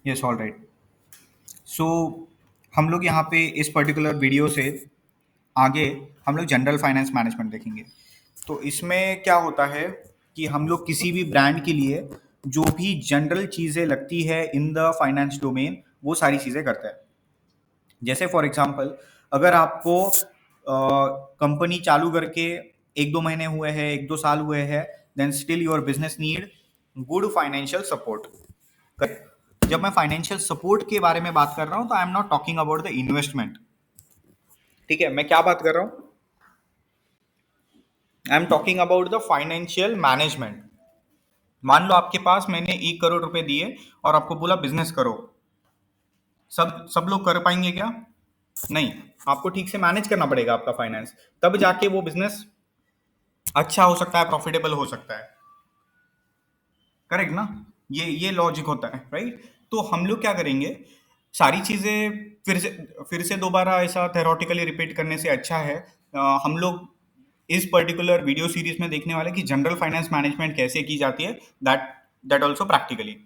Yes, all right. सो हम लोग यहाँ पे इस पर्टिकुलर वीडियो से आगे हम लोग जनरल फाइनेंस मैनेजमेंट देखेंगे। तो इसमें क्या होता है कि हम लोग किसी भी ब्रांड के लिए जो भी जनरल चीज़ें लगती है इन द फाइनेंस डोमेन, वो सारी चीज़ें करता है। जैसे फॉर एग्जांपल, अगर आपको कंपनी चालू करके 1-2 महीने हुए हैं, 1-2 साल हुए हैं, then still your business need good financial support. जब मैं फाइनेंशियल सपोर्ट के बारे में बात कर रहा हूं तो I am not talking about the investment. ठीक है, मैं क्या बात कर रहा हूं? I am talking about the financial management. मान लो आपके पास मैंने 1 करोड़ रुपए दिए और आपको बोला बिजनेस करो। सब सब लोग कर पाएंगे क्या? नहीं। आपको ठीक से मैनेज करना पड़ेगा आपका फाइनेंस, तब जाके वो बिजनेस अच्छा हो सकता है, प्रॉफिटेबल हो सकता है। करेक्ट ना? ये लॉजिक होता है, राइट? तो हम लोग क्या करेंगे, सारी चीजें फिर से दोबारा ऐसा थेरोटिकली रिपीट करने से अच्छा है हम लोग इस पर्टिकुलर वीडियो सीरीज में देखने वाले कि जनरल फाइनेंस मैनेजमेंट कैसे की जाती है, दैट दैट ऑल्सो प्रैक्टिकली।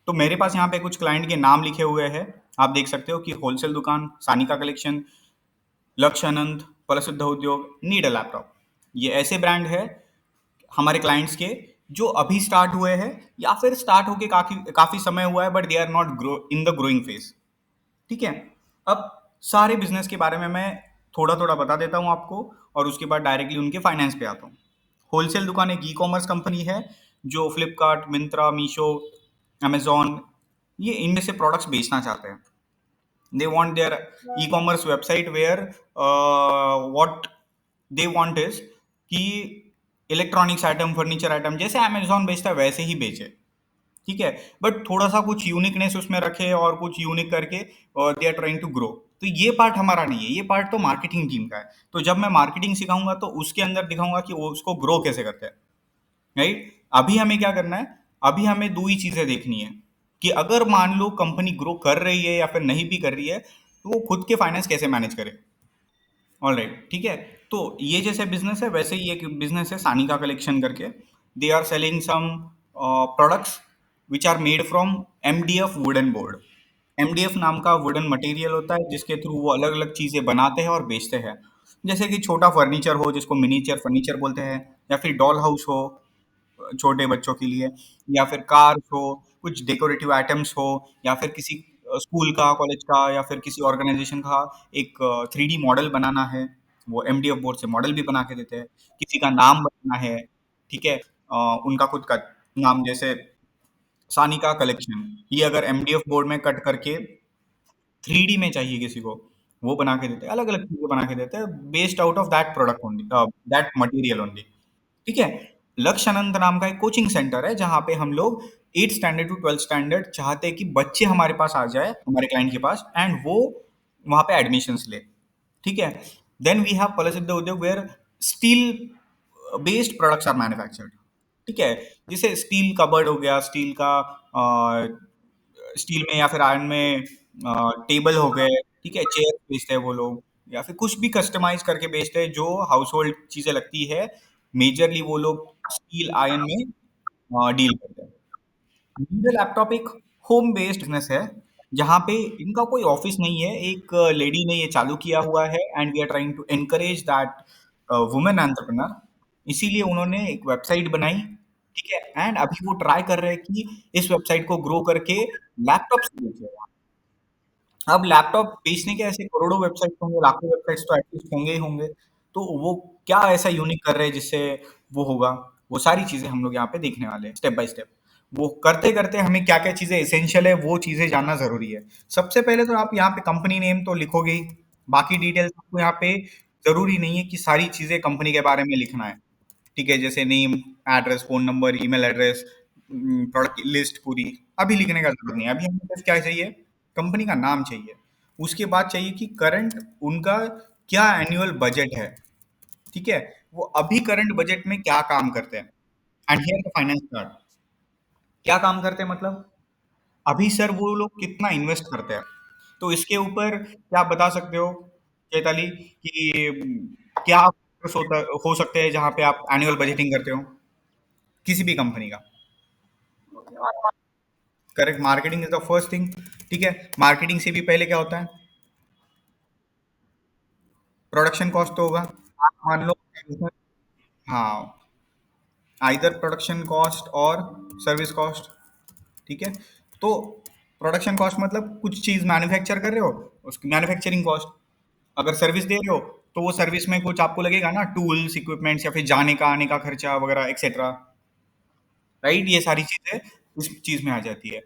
तो मेरे पास यहाँ पे कुछ क्लाइंट के नाम लिखे हुए हैं। आप देख सकते हो कि होलसेल दुकान, सानिका कलेक्शन, लक्ष्य अनंत, प्रसिद्ध उद्योग, नीड अ लैपटॉप। ये ऐसे ब्रांड है हमारे क्लाइंट्स के जो अभी स्टार्ट हुए हैं या फिर स्टार्ट होके काफी काफी समय हुआ है, but they are not grow in the growing phase. ठीक है। अब सारे बिजनेस के बारे में मैं थोड़ा थोड़ा बता देता हूं आपको, और उसके बाद डायरेक्टली उनके फाइनेंस पे आता हूँ। होलसेल दुकान एक ई कॉमर्स कंपनी है जो फ्लिपकार्ट, मिंत्रा, मीशो, अमेजोन, ये इनमें से प्रोडक्ट्स बेचना चाहते हैं। they want their e-commerce website where what they want is कि इलेक्ट्रॉनिक्स आइटम, फर्नीचर आइटम जैसे अमेजोन बेचता है वैसे ही बेचे। ठीक है, बट थोड़ा सा कुछ यूनिकनेस उसमें रखे और कुछ यूनिक करके, और they are trying to grow. तो ये पार्ट हमारा नहीं है, ये पार्ट तो मार्केटिंग टीम का है। तो जब मैं मार्केटिंग सिखाऊंगा तो उसके अंदर दिखाऊंगा कि वो उसको ग्रो कैसे करते हैं, राइट? अभी हमें क्या करना है, अभी हमें दो ही चीजें देखनी है कि अगर मान लो कंपनी ग्रो कर रही है या फिर नहीं भी कर रही है, तो वो खुद के फाइनेंस कैसे मैनेज करे। ऑल राइट, ठीक है। तो ये जैसे बिजनेस है वैसे ही एक बिजनेस है सानिका कलेक्शन करके। They are selling some products which are made from MDF wooden board. MDF नाम का वुडन मटेरियल होता है जिसके थ्रू वो अलग अलग चीजें बनाते हैं और बेचते हैं। जैसे कि छोटा फर्नीचर हो जिसको मिनीचर फर्नीचर बोलते हैं, या फिर डॉल हाउस हो छोटे बच्चों के लिए, या फिर कार्स हो, कुछ डेकोरेटिव आइटम्स हो, या फिर किसी स्कूल का, कॉलेज का, या फिर किसी ऑर्गेनाइजेशन का एक 3D मॉडल बनाना है, वो एमडीएफ बोर्ड से मॉडल भी बना के देते हैं। किसी का नाम बनाना है, ठीक है, उनका खुद का नाम, जैसे सानिका कलेक्शन, ये अगर एमडीएफ बोर्ड में कट करके 3D में चाहिए किसी को, वो बना के देते हैं। अलग अलग चीजें बना के देते हैं based out of that product only, that material only. ठीक है। लक्ष्य अनंत नाम का एक कोचिंग सेंटर है जहाँ पे हम लोग 8 स्टैंडर्ड टू 12 स्टैंडर्ड चाहते हैं कि बच्चे हमारे पास आ जाए, हमारे क्लाइंट के पास, एंड वो वहाँ पे एडमिशन ले। ठीक है। देन वी हैव पलसिद्ध उद्योग where steel based products are manufactured. ठीक है। जैसे स्टील कबर्ड हो गया, स्टील में या फिर आयरन में टेबल हो गए। ठीक है, चेयर बेचते हैं वो लोग, या फिर कुछ भी कस्टमाइज करके बेचते हैं जो हाउस होल्ड चीजें लगती है। मेजरली वो लोग स्टील आयरन में डील करते हैं। नीडल लैपटॉप एक होम बेस्ड बिजनेस है जहाँ पे इनका कोई ऑफिस नहीं है। एक लेडी ने ये चालू किया हुआ है and we are trying to encourage that women entrepreneur. इसीलिए उन्होंने एक वेबसाइट बनाई। ठीक है, एंड अभी वो ट्राई कर रहे हैं कि इस वेबसाइट को ग्रो करके लैपटॉप से बेचे। अब लैपटॉप बेचने के ऐसे करोड़ों वेबसाइट होंगे, लाखों वेबसाइट्स तो एटलीस्ट होंगे ही होंगे। तो वो क्या ऐसा यूनिक कर रहे हैं जिससे वो होगा, वो सारी चीजें हम लोग यहाँ पे देखने वाले हैं स्टेप बाय स्टेप। वो करते करते हमें क्या क्या चीजें एसेंशियल है वो चीजें जानना जरूरी है। सबसे पहले तो आप यहाँ पे कंपनी नेम तो लिखोगे ही, बाकी डिटेल्स आपको यहाँ पे जरूरी नहीं है कि सारी चीजें कंपनी के बारे में लिखना है। ठीक है, जैसे name, address, phone number, email address, product list पूरी अभी लिखने का जरूरत नहीं है। अभी हमें बस क्या चाहिए, कंपनी का नाम चाहिए। उसके बाद चाहिए कि करंट उनका क्या एनुअल बजट है। ठीक है, वो अभी करंट बजट में क्या काम करते हैं, and here the finance card. क्या काम करते हैं मतलब, अभी सर वो लोग कितना इन्वेस्ट करते हैं। तो इसके ऊपर क्या आप बता सकते हो चैताली कि क्या factors हो सकते हैं जहाँ पे आप एनुअल बजटिंग करते हो किसी भी कंपनी का? Correct, marketing is the first thing. ठीक है, मार्केटिंग से भी पहले क्या होता है? प्रोडक्शन कॉस्ट तो होगा। आप मान लो, हाँ, आइदर प्रोडक्शन कॉस्ट और सर्विस कॉस्ट। ठीक है, तो प्रोडक्शन कॉस्ट मतलब कुछ चीज मैन्युफैक्चर कर रहे हो, उसकी मैन्युफैक्चरिंग कॉस्ट। अगर सर्विस दे रहे हो तो वो सर्विस में कुछ आपको लगेगा ना, टूल्स इक्विपमेंट्स या फिर जाने का आने का खर्चा वगैरह एक्सेट्रा। राइट, ये सारी चीजें इस चीज में आ जाती है।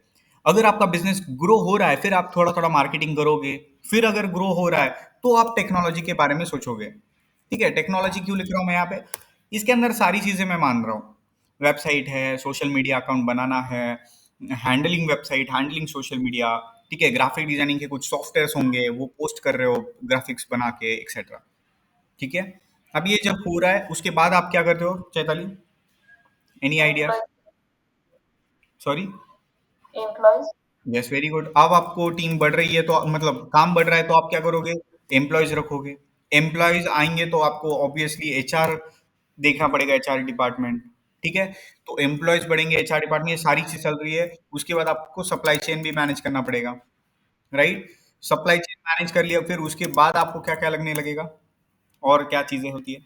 अगर आपका बिजनेस ग्रो हो रहा है फिर आप थोड़ा थोड़ा मार्केटिंग करोगे। फिर अगर ग्रो हो रहा है तो आप टेक्नोलॉजी के बारे में सोचोगे। ठीक है, टेक्नोलॉजी क्यों लिख रहा हूँ मैं यहाँ पे? इसके अंदर सारी चीजें मैं मान रहा हूँ। वेबसाइट है, सोशल मीडिया अकाउंट बनाना है, handling website, handling social media. ठीक है, ग्राफिक डिजाइनिंग के कुछ सॉफ्टवेयर होंगे, वो पोस्ट कर रहे हो ग्राफिक्स बना के एक्सेट्रा। ठीक है, अब ये जब हो रहा है उसके बाद आप क्या करते हो Chaitali? Any idea? Sorry. Yes, very good. अब आपको टीम बढ़ रही है तो मतलब काम बढ़ रहा है तो आप क्या करोगे? एम्प्लॉयज रखोगे। एम्प्लॉयज आएंगे तो आपको ऑब्वियसली एचआर देखना पड़ेगा, एचआर डिपार्टमेंट। ठीक है, तो एम्प्लॉयज बढ़ेंगे, एचआर डिपार्टमेंट, ये सारी चीज चल रही है। उसके बाद आपको सप्लाई चेन भी मैनेज करना पड़ेगा। राइट, सप्लाई चेन मैनेज कर लिया फिर उसके बाद आपको क्या क्या लगने लगेगा, और क्या चीजें होती है?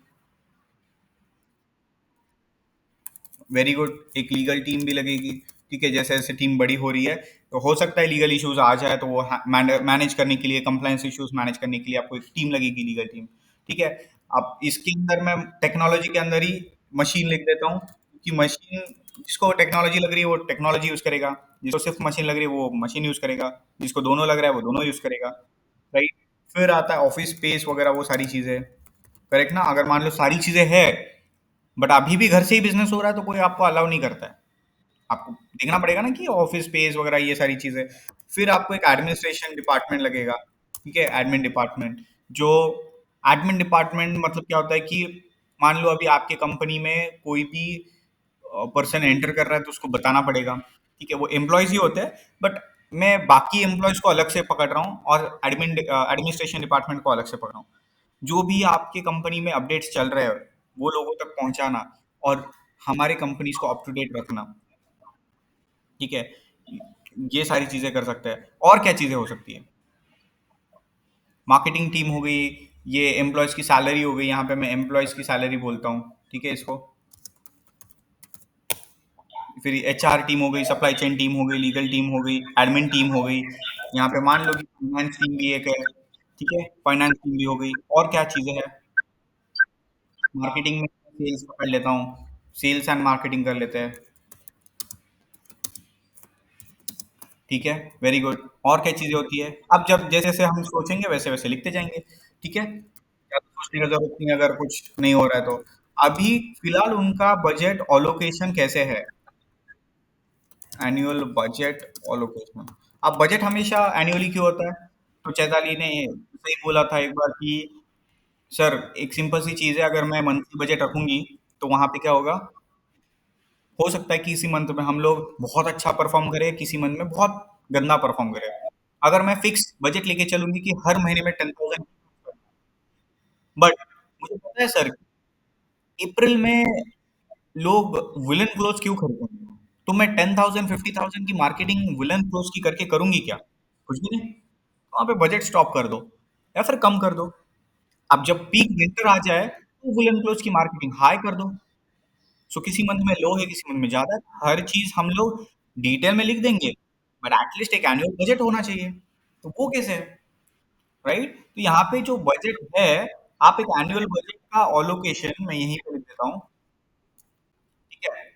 वेरी गुड, एक लीगल टीम भी लगेगी। ठीक है, जैसे जैसे टीम बड़ी हो रही है तो हो सकता है लीगल इश्यूज आ जाए तो वो मैनेज करने के लिए, कंप्लायंस इश्यूज मैनेज करने के लिए आपको एक टीम लगेगी, लीगल टीम। ठीक है, अब इसके अंदर मैं टेक्नोलॉजी के अंदर ही मशीन लिख देता हूँ कि मशीन, जिसको टेक्नोलॉजी लग रही है वो टेक्नोलॉजी यूज करेगा, जिसको सिर्फ मशीन लग रही है वो मशीन यूज करेगा, जिसको दोनों लग रहा है वो दोनों यूज करेगा। राइट, फिर आता है ऑफिस स्पेस वगैरह वो सारी चीजें। करेक्ट ना? अगर मान लो सारी चीजें है बट अभी भी घर से ही बिजनेस हो रहा है तो कोई आपको अलाउ नहीं करता है। आपको देखना पड़ेगा ना कि ऑफिस स्पेस वगैरह ये सारी चीजें। फिर आपको एक एडमिनिस्ट्रेशन डिपार्टमेंट लगेगा। ठीक है, एडमिन डिपार्टमेंट। जो एडमिन डिपार्टमेंट मतलब क्या होता है कि मान लो अभी आपके कंपनी में कोई भी पर्सन एंटर कर रहा है तो उसको बताना पड़ेगा। ठीक है, वो एम्प्लॉयज ही होते हैं बट मैं बाकी एम्प्लॉयज को अलग से पकड़ रहा हूँ और एडमिनिस्ट्रेशन डिपार्टमेंट को अलग से पकड़ रहा हूँ। जो भी आपके कंपनी में अपडेट्स चल रहे हैं वो लोगों तक पहुंचाना और हमारे कंपनीज को अप टू डेट रखना। ठीक है, ये सारी चीजें कर सकते हैं। और क्या चीजें हो सकती है? मार्केटिंग टीम हो गई, ये एम्प्लॉयज की सैलरी हो गई, यहाँ पे मैं एम्प्लॉयज की सैलरी बोलता हूँ। ठीक है, इसको फिर एचआर टीम हो गई, सप्लाई चेन टीम हो गई, लीगल टीम हो गई, एडमिन टीम हो गई। यहाँ पे मान लो कि फाइनेंस टीम भी एक है। ठीक है, फाइनेंस टीम भी हो गई। और क्या चीजें हैं? मार्केटिंग में सेल्स पकड़ लेता हूँ, सेल्स एंड मार्केटिंग कर लेते हैं। ठीक है, वेरी गुड। और क्या चीजें होती है? अब जब जैसे जैसे हम सोचेंगे वैसे वैसे लिखते जाएंगे। ठीक है, ज्यादा सोचने का जरूरत नहीं है अगर कुछ नहीं हो रहा है तो। अभी फिलहाल उनका बजट ऑलोकेशन कैसे है? Annual budget allocation. अब बजट हमेशा एनुअली क्यों होता है? तो चैताली ने सही बोला था एक बार कि सर एक सिंपल सी चीज है, अगर मैं मंथली बजट रखूंगी तो वहां पे क्या होगा? हो सकता है कि किसी मंथ में हम लोग बहुत अच्छा परफॉर्म करें, किसी मंथ में बहुत गंदा परफॉर्म करें। अगर मैं फिक्स बजट लेके चलूंगी कि हर महीने में 10,000, बट मुझे पता है सर अप्रैल में लोग वुलन क्लोथ क्यों खरीदेंगे, तो मैं 10,000 50,000 की मार्केटिंग वुलन क्लोथ की करके करूंगी क्या? कुछ भी नहीं। वहां पे बजट स्टॉप कर दो या फिर कम कर दो। अब जब पीक विंटर आ जाए तो वुलन क्लोथ की मार्केटिंग हाई कर दो। सो किसी मंथ में लो है, किसी मंथ में ज्यादा है, हर चीज हम लोग डिटेल में लिख देंगे बट एटलीस्ट एक एनुअल बजट होना चाहिए। तो वो कैसे है? राइट, तो यहाँ पे जो बजट है, आप एक एनुअल बजट का ऑलोकेशन मैं यहीं पे लिख देता हूँ। ठीक है,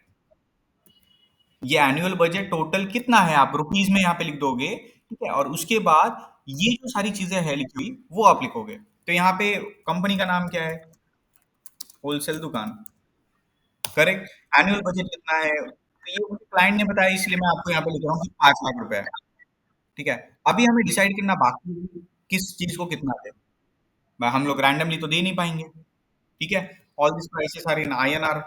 ये एनुअल बजट टोटल कितना है आप रुपीज में यहाँ पे लिख दोगे। ठीक है, और उसके बाद ये जो सारी चीजें है लिखी हुई वो आप लिखोगे। तो यहाँ पे कंपनी का नाम क्या है? होलसेल दुकान। करेक्ट, एनुअल बजट कितना है? तो ये मुझे क्लाइंट ने बताया इसलिए मैं आपको यहाँ पे लिख रहा हूँ कि 5 लाख रुपए है। ठीक है, अभी हमें डिसाइड करना बाकी है कि किस चीज को कितना है। हम लोग रैंडमली तो दे नहीं पाएंगे। ठीक है, all this prices are in INR.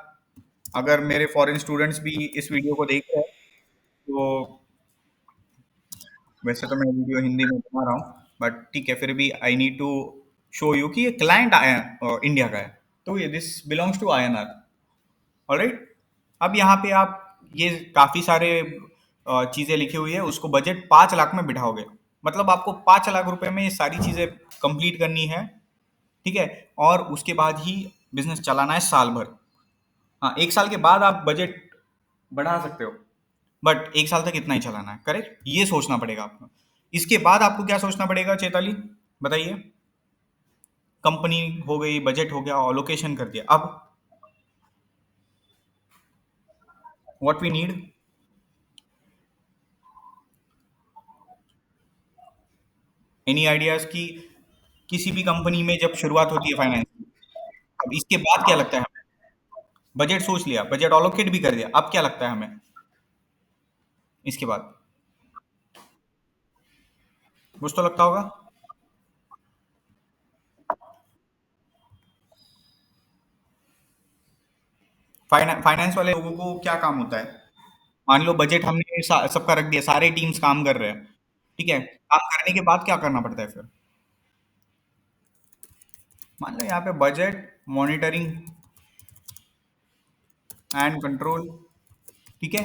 अगर मेरे फॉरेन स्टूडेंट्स भी इस वीडियो को देख रहे हैं तो, वैसे तो मैं वीडियो हिंदी में बना रहा हूँ बट ठीक है, फिर भी I need to show you कि ये क्लाइंट इंडिया का है, तो ये this belongs to INR. Alright, अब यहाँ पे आप ये काफी सारे चीजें लिखी हुई है, उसको बजट 5 लाख में बिठाओगे, मतलब आपको 5 लाख रुपए में ये सारी चीजें कंप्लीट करनी है, ठीक है। और उसके बाद ही बिजनेस चलाना है साल भर। हाँ, 1 साल के बाद आप बजट बढ़ा सकते हो, बट 1 साल तक इतना ही चलाना है, करेक्ट, ये सोचना पड़ेगा आपको। इसके बाद आपको क्या सोचना पड़ेगा चैताली, बताइए। कंपनी हो गई, बजट हो गया, ऑलोकेशन कर दिया, अब what we need. Any ideas की किसी भी कंपनी में जब शुरुआत होती है फाइनेंस, अब इसके बाद क्या लगता है हमें? बजट सोच लिया, बजट ऑलोकेट भी कर दिया, अब क्या लगता है हमें इसके बाद? कुछ तो लगता होगा। फाइनेंस वाले लोगों को क्या काम होता है? मान लो बजट हमने सबका रख दिया, सारे टीम्स काम कर रहे हैं, ठीक है, काम करने के बाद क्या करना पड़ता है फिर? मान लो यहाँ पे बजट, मॉनिटरिंग एंड कंट्रोल, ठीक है।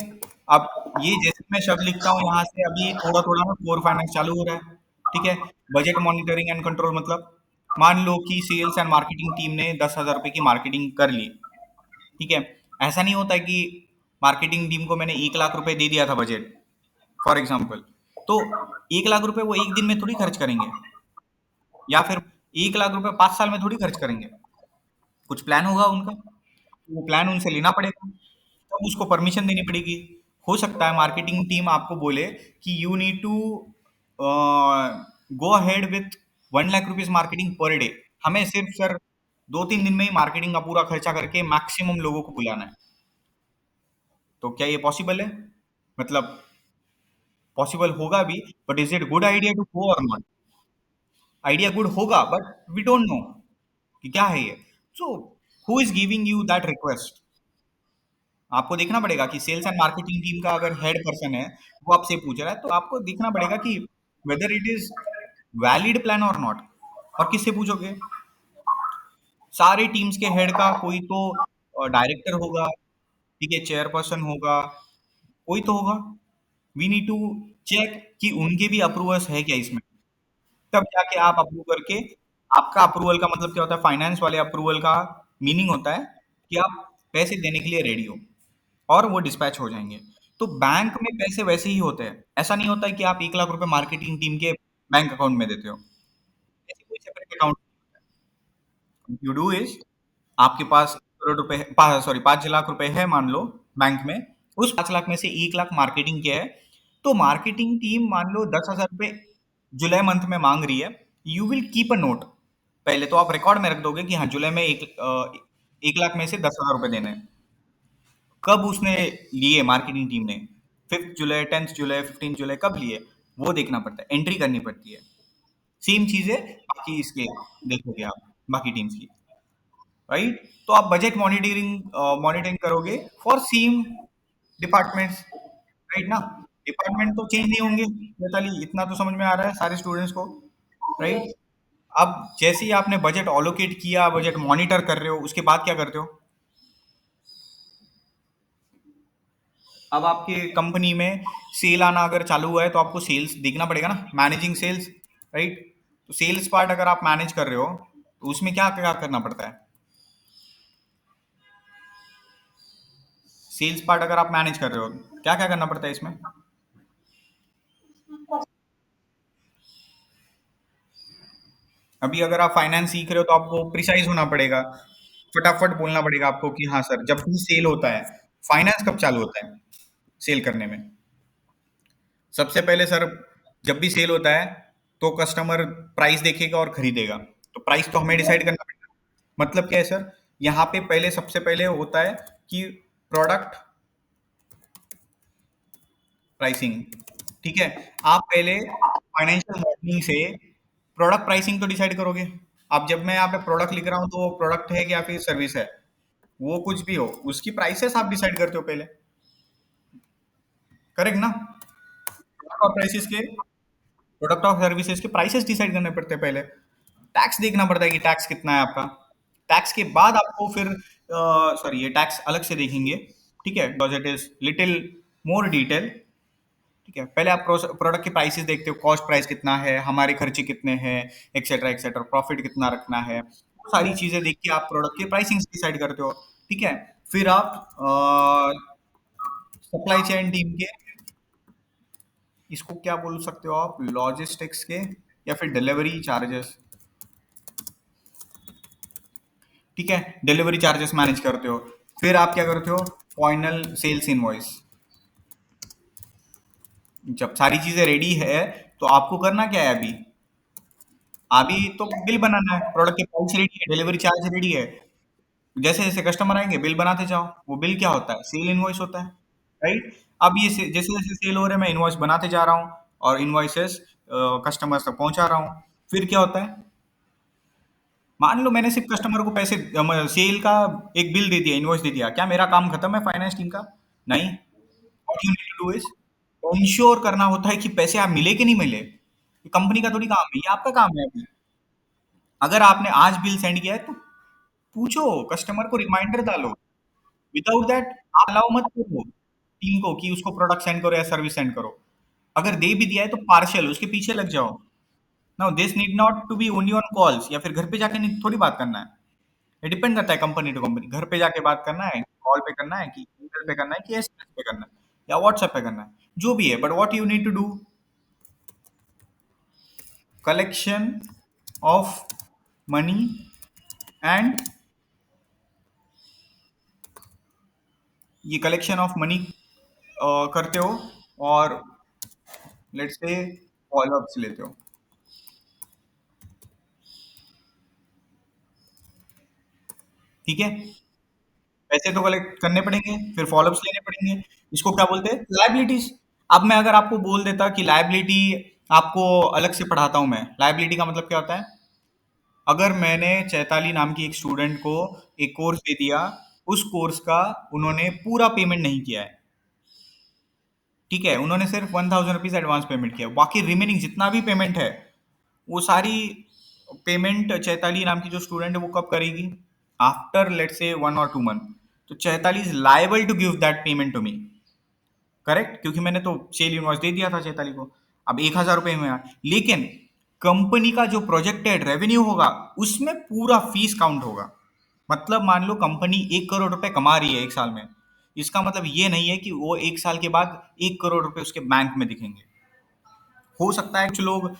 अब ये जैसे मैं शब्द लिखता हूँ यहाँ से, अभी थोड़ा थोड़ा ना कोर फाइनेंस चालू हो रहा है, ठीक है। बजट, मॉनिटरिंग एंड कंट्रोल मतलब, मान लो कि सेल्स एंड मार्केटिंग टीम ने 10,000 रुपए की मार्केटिंग कर ली, ठीक है। ऐसा नहीं होता है कि मार्केटिंग टीम को मैंने 1 लाख रुपए दे दिया था बजट, फॉर एग्जाम्पल, तो 1 लाख रुपए वो एक दिन में थोड़ी खर्च करेंगे, या फिर 1 लाख रुपए 5 साल में थोड़ी खर्च करेंगे। कुछ प्लान होगा उनका, वो प्लान उनसे लेना पड़ेगा, तब उसको परमिशन देनी पड़ेगी। हो सकता है मार्केटिंग टीम आपको बोले कि you need to go ahead with 1 lakh rupees marketing per day, हमें सिर्फ सर 2-3 दिन में ही मार्केटिंग का पूरा खर्चा करके मैक्सिमम लोगों को बुलाना है। तो क्या ये पॉसिबल है? मतलब पॉसिबल होगा भी, but is it good idea to go or not? Idea good होगा, बट वी डोंट नो कि क्या है ये। So who is giving you that request? आपको देखना पड़ेगा कि सेल्स एंड मार्केटिंग टीम का अगर हेड पर्सन है, वो आपसे पूछ रहा है, तो आपको देखना पड़ेगा कि whether it is valid plan और नॉट। और किससे पूछोगे? सारे टीम्स के हेड का कोई तो डायरेक्टर होगा, ठीक है, चेयरपर्सन होगा, कोई तो होगा। वी नीड टू चेक कि उनके भी अप्रूवल्स है क्या इसमें, तब जाके आप अप्रूव करके, आपका अप्रूवल का मतलब क्या होता है, फाइनेंस वाले अप्रूवल का मीनिंग होता है कि आप पैसे देने के लिए रेडी हो और वो डिस्पैच हो जाएंगे। तो बैंक में पैसे वैसे ही होते हैं, ऐसा नहीं होता है कि आप 1 लाख रुपए मार्केटिंग टीम के बैंक अकाउंट में देते हो, ऐसे कोई separate account. You do is, आपके पास करोड़ रुपए, सॉरी 5 लाख रुपए है मान लो बैंक में, उस 5 लाख में से 1 लाख मार्केटिंग के है, तो मार्केटिंग टीम मान लो 10,000 रुपए जुलाई मंथ में मांग रही है, you will keep a note, पहले तो आप रिकॉर्ड में रख दोगे कि हाँ जुलाई में 1 लाख में से 10,000 रुपए देने हैं। कब उसने लिए मार्केटिंग टीम ने, 5th जुलाई, 10th जुलाई, 15th जुलाई, कब लिए, वो देखना पड़ता है, एंट्री करनी पड़ती है। सेम चीज है बाकी इसके, देखोगे आप बाकी टीम्स की, राइट। तो आप बजट मॉनिटरिंग मॉनिटरिंग करोगे फॉर सेम डिपार्टमेंट्स, राइट ना। डिपार्टमेंट तो चेंज नहीं होंगे, वैताली इतना तो समझ में आ रहा है सारे स्टूडेंट्स को, राइट। अब जैसे ही आपने बजट ऑलोकेट किया, बजट मॉनिटर कर रहे हो, उसके बाद क्या करते हो? अब आपके कंपनी में सेल आना अगर चालू हुआ है, तो आपको सेल्स देखना पड़ेगा ना, मैनेजिंग सेल्स, राइट। तो सेल्स पार्ट अगर आप मैनेज कर रहे हो, तो उसमें क्या क्या करना पड़ता है? सेल्स पार्ट अगर आप मैनेज कर रहे हो, क्या क्या करना पड़ता है इसमें? अभी अगर आप फाइनेंस सीख रहे हो, तो आपको प्रिसाइज होना पड़ेगा, फटाफट बोलना पड़ेगा आपको कि हाँ सर, जब भी सेल होता है, फाइनेंस कब चालू होता है सेल करने में? सबसे पहले सर, जब भी सेल होता है, तो कस्टमर प्राइस देखेगा और खरीदेगा, तो प्राइस तो हमें डिसाइड करना पड़ेगा। मतलब क्या है सर, यहाँ पे पहले सबसे पहले होता है कि प्रोडक्ट प्राइसिंग, ठीक है। आप पहले फाइनेंशियल मॉडलिंग से प्रोडक्ट प्राइसिंग तो डिसाइड करोगे। अब जब मैं यहाँ पे प्रोडक्ट लिख रहा हूँ, तो वो प्रोडक्ट है या फिर सर्विस है, वो कुछ भी हो, उसकी प्राइसेस आप डिसाइड करते हो पहले, करेक्ट ना। प्रोडक्ट और प्राइसेस के, प्रोडक्ट और सर्विसेज के प्राइसेस डिसाइड करने पड़ते हैं पहले। टैक्स देखना पड़ता है कि टैक्स कितना है आपका। टैक्स के बाद आपको फिर, सॉरी ये टैक्स अलग से देखेंगे, ठीक है, because it is little more detail, ठीक है, पहले आप प्रोडक्ट के प्राइसेस देखते हो, कॉस्ट प्राइस कितना है, हमारे खर्चे कितने हैं, एक्सेट्रा एक्सेट्रा, प्रॉफिट कितना रखना है, वो सारी चीजें देख के आप प्रोडक्ट के प्राइसिंग डिसाइड करते हो। ठीक है, फिर आप सप्लाई चेन टीम के, इसको क्या बोल सकते हो आप, लॉजिस्टिक्स के या फिर डिलीवरी चार्जेस। ठीक है, डिलीवरी चार्जेस मैनेज करते हो। फिर आप क्या करते हो, फाइनल सेल्स इनवॉइस। जब सारी चीजें रेडी है तो आपको करना क्या है अभी, अभी तो बिल बनाना है, प्रोडक्ट की प्राइस रेडी है, डिलीवरी चार्ज रेडी है, जैसे जैसे कस्टमर आएंगे बिल बनाते जाओ। वो बिल क्या होता है, सेल इनवॉइस होता है। राइट, अब जैसे जैसे सेल हो रहे हैं मैं इनवॉइस बनाते जा रहा हूँ और इनवॉइसेस कस्टमर तक पहुंचा रहा हूँ। फिर क्या होता है, मान लो मैंने सिर्फ कस्टमर को पैसे, सेल का एक बिल दे दिया, इनवॉइस दे दिया, क्या मेरा काम खत्म है फाइनेंस टीम का? नहीं। What you need to do is ensure करना होता है कि पैसे आप मिले कि नहीं मिले। ये कंपनी का थोड़ी काम है, ये आपका काम है अभी। अगर आपने आज बिल सेंड किया है तो पूछो, कस्टमर को रिमाइंडर डालो। विदाउट दैट आप अलाउ मत करो टीम को कि उसको प्रोडक्ट सेंड करो या सर्विस सेंड करो। अगर दे भी दिया है तो पार्शियल उसके पीछे लग जाओ। Now this need not to be only on calls, या फिर घर पे जाके नहीं थोड़ी बात करना है। ये डिपेंड करता है कंपनी टू कंपनी, घर पे जाके बात करना है, कॉल पे करना है, कि ईमेल पे करना है, कि एसएमएस पे करना है, या व्हाट्सएप पे करना है, जो भी है। But what you need to do, collection of money and, ये कलेक्शन ऑफ मनी करते हो, और लेट्स से फॉलोअप्स लेते हो। ठीक है, पैसे तो कलेक्ट करने पड़ेंगे, फिर फॉलोअप्स लेने पड़ेंगे। इसको क्या बोलते हैं, लाइबिलिटीज। अब मैं अगर आपको बोल देता कि लाइबिलिटी आपको अलग से पढ़ाता हूं, मैं लाइबिलिटी का मतलब क्या होता है। अगर मैंने चैताली नाम की एक स्टूडेंट को एक कोर्स दे दिया, उस कोर्स का उन्होंने पूरा पेमेंट नहीं किया है। ठीक है, उन्होंने सिर्फ 1000 रुपीज एडवांस पेमेंट किया, बाकी रिमेनिंग जितना भी पेमेंट है वो सारी पेमेंट चैताली नाम की जो स्टूडेंट है वो कब करेगी, आफ्टर लेट्स से 1 और 2 मंथ। तो Chaitali is liable to give that payment to me. Correct, क्योंकि मैंने तो सेल इनवॉइस दे दिया था चैताली को। अब 1000 रुपये में आया, लेकिन कंपनी का जो प्रोजेक्टेड रेवेन्यू होगा उसमें पूरा फीस काउंट होगा। मतलब मान लो कंपनी 1 करोड़ रुपए कमा रही है एक साल में, इसका मतलब ये नहीं है कि वो एक साल के बाद 1 करोड़ रुपए उसके बैंक में दिखेंगे। हो सकता है कुछ लोग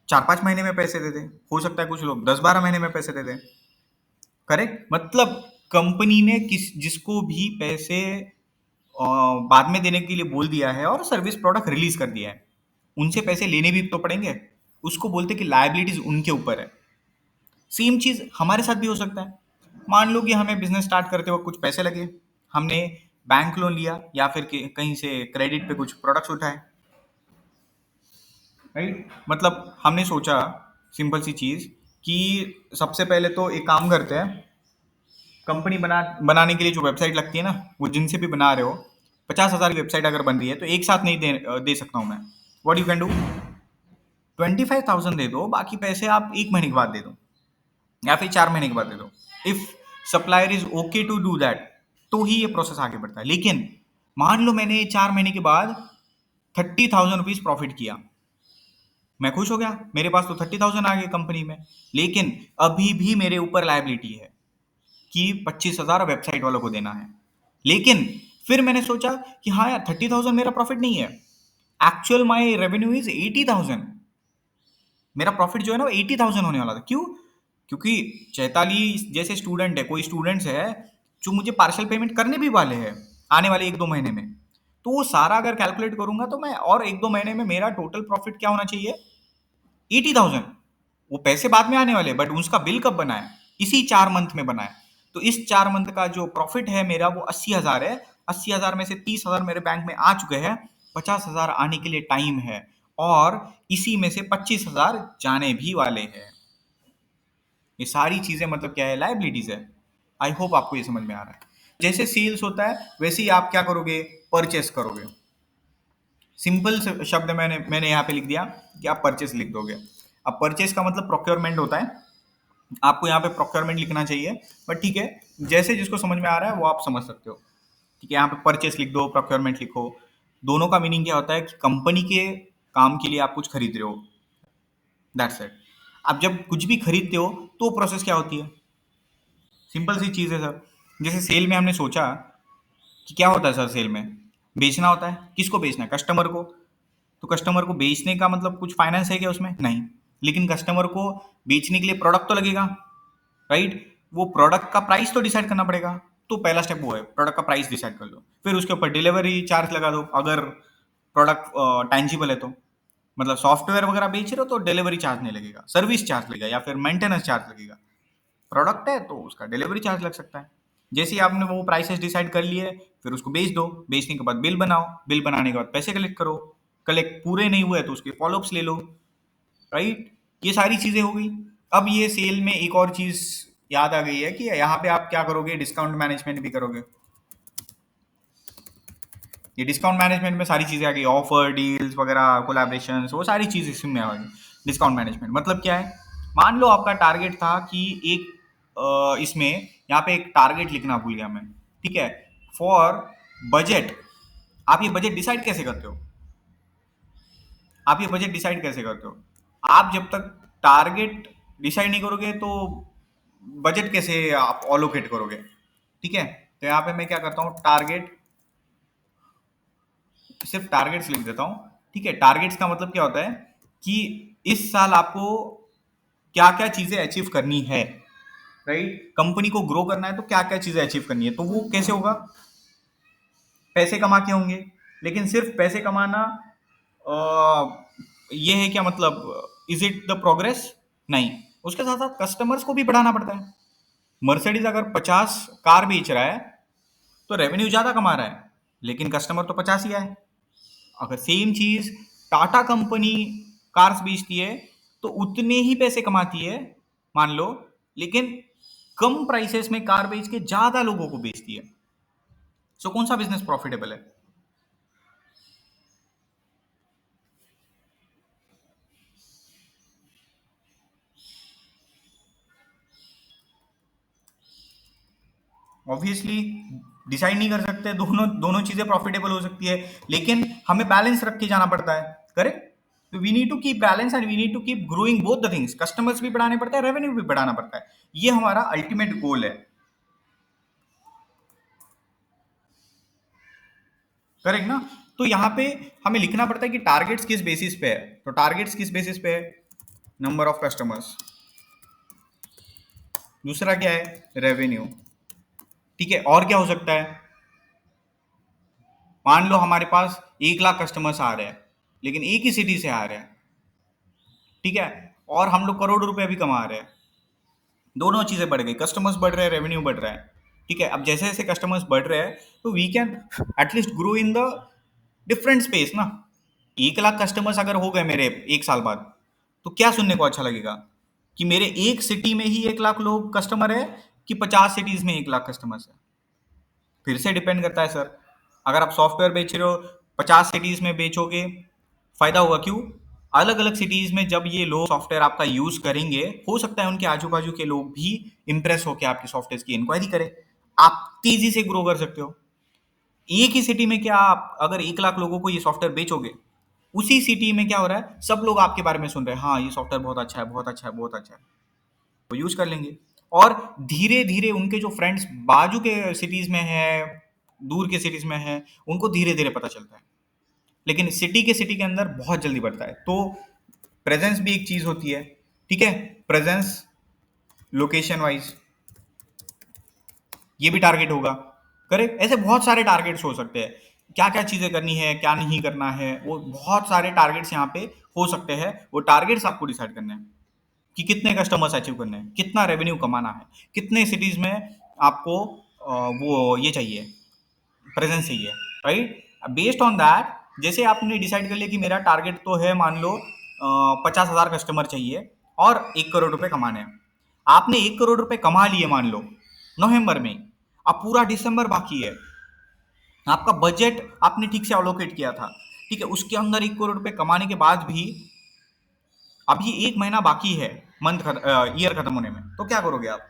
4-5 महीने में पैसे दे दें, हो सकता है कुछ लोग 10-12 महीने में पैसे दे दें। करेक्ट, मतलब कंपनी ने किस जिसको भी पैसे बाद में देने के लिए बोल दिया है और सर्विस प्रोडक्ट रिलीज कर दिया है, उनसे पैसे लेने भी तो पड़ेंगे। उसको बोलते कि लायबिलिटीज उनके ऊपर है। सेम चीज हमारे साथ भी हो सकता है। मान लो कि हमें बिजनेस स्टार्ट करते वक्त कुछ पैसे लगे, हमने बैंक लोन लिया या फिर कहीं से क्रेडिट पे कुछ प्रोडक्ट्स उठाए। राइट, मतलब हमने सोचा, सिंपल सी चीज, कि सबसे पहले तो एक काम करते हैं, कंपनी बनाने के लिए जो वेबसाइट लगती है ना, वो जिनसे भी बना रहे हो, 50,000 की वेबसाइट अगर बन रही है तो एक साथ नहीं दे सकता हूँ मैं। व्हाट यू कैन डू, 25,000 दे दो, बाकी पैसे आप 1 महीने के बाद दे दो या फिर 4 महीने के बाद दे दो। If supplier is okay to do that, तो ही ये प्रोसेस आगे बढ़ता है। लेकिन मान लो मैंने 4 महीने के बाद 30,000 रुपीज प्रॉफिट किया, मैं खुश हो गया, मेरे पास तो 30,000 आ गए कंपनी में। लेकिन अभी भी मेरे ऊपर लायबिलिटी है कि 25,000 वेबसाइट वालों को देना है। लेकिन फिर मैंने सोचा कि हाँ यार, 30,000 मेरा प्रॉफिट नहीं है, एक्चुअल माई रेवेन्यू इज 80,000। मेरा प्रॉफिट जो है ना वो 80,000 होने वाला था। क्यों? क्योंकि चैताली जैसे स्टूडेंट है, कोई स्टूडेंट्स है जो मुझे पार्शियल पेमेंट करने भी वाले हैं आने वाले 1-2 महीने में। तो वो सारा अगर कैलकुलेट करूंगा तो मैं, और 1-2 महीने में मेरा टोटल प्रॉफिट क्या होना चाहिए, 80,000। वो पैसे बाद में आने वाले, बट उसका बिल कब बना है, इसी 4 मंथ में बना है। तो इस 4 मंथ का जो प्रॉफिट है मेरा वो 80,000 है। 80,000 में से 30,000 मेरे बैंक में आ चुके हैं, 50,000 आने के लिए टाइम है, और इसी में से 25,000 जाने भी वाले हैं। ये सारी चीजें मतलब क्या है, लाइबिलिटीज है। आई होप आपको ये समझ में आ रहा है। जैसे सेल्स होता है वैसे ही आप क्या करोगे, परचेस करोगे। सिंपल शब्द मैंने मैंने यहाँ पे लिख दिया कि आप परचेस लिख दोगे। अब परचेस का मतलब प्रोक्योरमेंट होता है, आपको यहाँ पे प्रोक्योरमेंट लिखना चाहिए, बट ठीक है, जैसे जिसको समझ में आ रहा है वो आप समझ सकते हो। ठीक है, यहाँ पे परचेस लिख दो, प्रोक्योरमेंट लिखो। दोनों का मीनिंग क्या होता है कि कंपनी के काम के लिए आप कुछ खरीद रहे हो, दैट्स इट। आप जब कुछ भी खरीदते हो तो प्रोसेस क्या होती है, सिंपल सी चीज़ है सर। जैसे सेल में हमने सोचा कि क्या होता है सर, सेल में बेचना होता है। किसको बेचना है? कस्टमर को। तो कस्टमर को बेचने का मतलब कुछ फाइनेंस है क्या उसमें? नहीं। लेकिन कस्टमर को बेचने के लिए प्रोडक्ट तो लगेगा, राइट? वो प्रोडक्ट का प्राइस तो डिसाइड करना पड़ेगा। तो पहला स्टेप वो है, प्रोडक्ट का प्राइस डिसाइड कर लो, फिर उसके ऊपर डिलीवरी चार्ज लगा दो अगर प्रोडक्ट टेंजिबल है तो। मतलब सॉफ्टवेयर वगैरह बेच रहे हो तो डिलीवरी चार्ज नहीं लगेगा, सर्विस चार्ज लगेगा या फिर मेंटेनेंस चार्ज लगेगा। प्रोडक्ट है तो उसका डिलीवरी चार्ज लग सकता है। जैसे ही आपने वो प्राइसेस डिसाइड कर लिए, फिर उसको बेच दो। बेचने के बाद बिल बनाओ, बिल बनाने के बाद पैसे कलेक्ट करो। कलेक्ट पूरे नहीं हुए तो उसके फॉलोअप्स ले लो, राइट? ये सारी चीजें हो गई। अब ये सेल में एक और चीज याद आ गई है कि यहाँ पे आप क्या करोगे, डिस्काउंट मैनेजमेंट भी करोगे। ये डिस्काउंट मैनेजमेंट में सारी चीजें आ गई, ऑफर, डील्स वगैरह, कोलैबोरेशन, वो सारी चीज इसमें आ गई। डिस्काउंट मैनेजमेंट मतलब क्या है? मान लो आपका टारगेट था कि एक इसमें यहाँ पे एक टारगेट लिखना भूल गया मैं, ठीक है, फॉर बजट। आप ये बजट डिसाइड कैसे करते हो? आप ये बजट डिसाइड कैसे करते हो? आप जब तक टारगेट डिसाइड नहीं करोगे तो बजट कैसे आप ऑलोकेट करोगे? ठीक है, तो यहाँ पे मैं क्या करता हूँ, टारगेट, सिर्फ टारगेट्स लिख देता हूँ। ठीक है, टारगेट्स का मतलब क्या होता है कि इस साल आपको क्या क्या चीजें अचीव करनी है, राइट? कंपनी को ग्रो करना है तो क्या क्या चीजें अचीव करनी है। तो वो कैसे होगा? पैसे कमा के होंगे। लेकिन सिर्फ पैसे कमाना ये है क्या मतलब, इज इट द प्रोग्रेस? नहीं। उसके साथ साथ कस्टमर्स को भी बढ़ाना पड़ता है। मर्सिडीज अगर 50 कार बेच रहा है तो रेवेन्यू ज्यादा कमा रहा है, लेकिन कस्टमर तो 50 ही आए। अगर सेम चीज टाटा कंपनी कार्स बेचती है तो उतने ही पैसे कमाती है, मान लो, लेकिन कम प्राइसेस में कार बेच के ज्यादा लोगों को बेचती है। सो कौन सा बिजनेस प्रॉफिटेबल है? ऑब्वियसली डिसाइड नहीं कर सकते, दोनों दोनों चीजें प्रॉफिटेबल हो सकती है, लेकिन हमें बैलेंस रख के जाना पड़ता है, करेक्ट? तो we need to keep balance and we need to keep growing both the things. Customers भी बढ़ाने पड़ते हैं, रेवेन्यू भी बढ़ाना पड़ता है। ये हमारा अल्टीमेट गोल है, करेक्ट ना? तो यहाँ पे हमें लिखना पड़ता है कि टारगेट्स किस बेसिस पे है। तो टारगेट्स किस बेसिस पे है? Number of customers. दूसरा क्या है? रेवेन्यू। ठीक है, और क्या हो सकता है? मान लो हमारे पास 1 लाख कस्टमर्स आ रहे हैं, लेकिन एक ही सिटी से आ रहे हैं, ठीक है, और हम लोग करोड़ रुपए भी कमा रहे हैं। दोनों चीजें बढ़ गई, कस्टमर्स बढ़ रहे हैं, रेवेन्यू बढ़ रहा है। ठीक है, अब जैसे जैसे कस्टमर्स बढ़ रहे हैं तो we can at least grow in the different space ना। 1 लाख कस्टमर्स अगर हो गए मेरे 1 साल बाद, तो क्या सुनने को अच्छा लगेगा कि मेरे एक सिटी में ही 1 लाख लोग कस्टमर है कि 50 सिटीज में 1 लाख कस्टमर्स है? फिर से डिपेंड करता है सर। अगर आप सॉफ्टवेयर बेच रहे हो, 50 सिटीज में बेचोगे, फायदा होगा क्यों? अलग अलग सिटीज में जब ये लोग सॉफ्टवेयर आपका यूज करेंगे, हो सकता है उनके आजू बाजू के लोग भी इंप्रेस होकर आपके सॉफ्टवेयर की इंक्वायरी करें। आप तेजी से ग्रो कर सकते हो। एक ही सिटी में क्या, आप अगर 1 लाख लोगों को ये सॉफ्टवेयर बेचोगे, उसी सिटी में क्या हो रहा है, सब लोग आपके बारे में सुन रहे हैं, हाँ ये सॉफ्टवेयर बहुत अच्छा है, बहुत अच्छा है, बहुत अच्छा है, वो यूज कर लेंगे। और धीरे धीरे उनके जो फ्रेंड्स बाजू के सिटीज में है, दूर के सिटीज में है, उनको धीरे धीरे पता चलता है। लेकिन सिटी के अंदर बहुत जल्दी बढ़ता है। तो प्रेजेंस भी एक चीज होती है, ठीक है, प्रेजेंस, लोकेशन वाइज, ये भी टारगेट होगा, करेक्ट? ऐसे बहुत सारे टारगेट्स हो सकते हैं। क्या क्या चीजें करनी है, क्या नहीं करना है, वो बहुत सारे टारगेट्स यहाँ पे हो सकते हैं। वो टारगेट्स आपको डिसाइड करने हैं कि कितने कस्टमर्स अचीव करने हैं, कितना रेवेन्यू कमाना है, कितने सिटीज में आपको वो ये चाहिए, प्रेजेंस चाहिए, राइट? बेस्ड ऑन दैट, जैसे आपने डिसाइड कर लिया कि मेरा टारगेट तो है, मान लो 50,000 कस्टमर चाहिए और 1 करोड़ रुपए कमाने हैं। आपने 1 करोड़ रुपए कमा लिए मान लो नवंबर में, अब पूरा दिसंबर बाकी है। आपका बजट आपने ठीक से अलोकेट किया था, ठीक है, उसके अंदर 1 करोड़ रुपए कमाने के बाद भी अभी 1 महीना बाकी है ईयर खत्म होने में, तो क्या करोगे आप?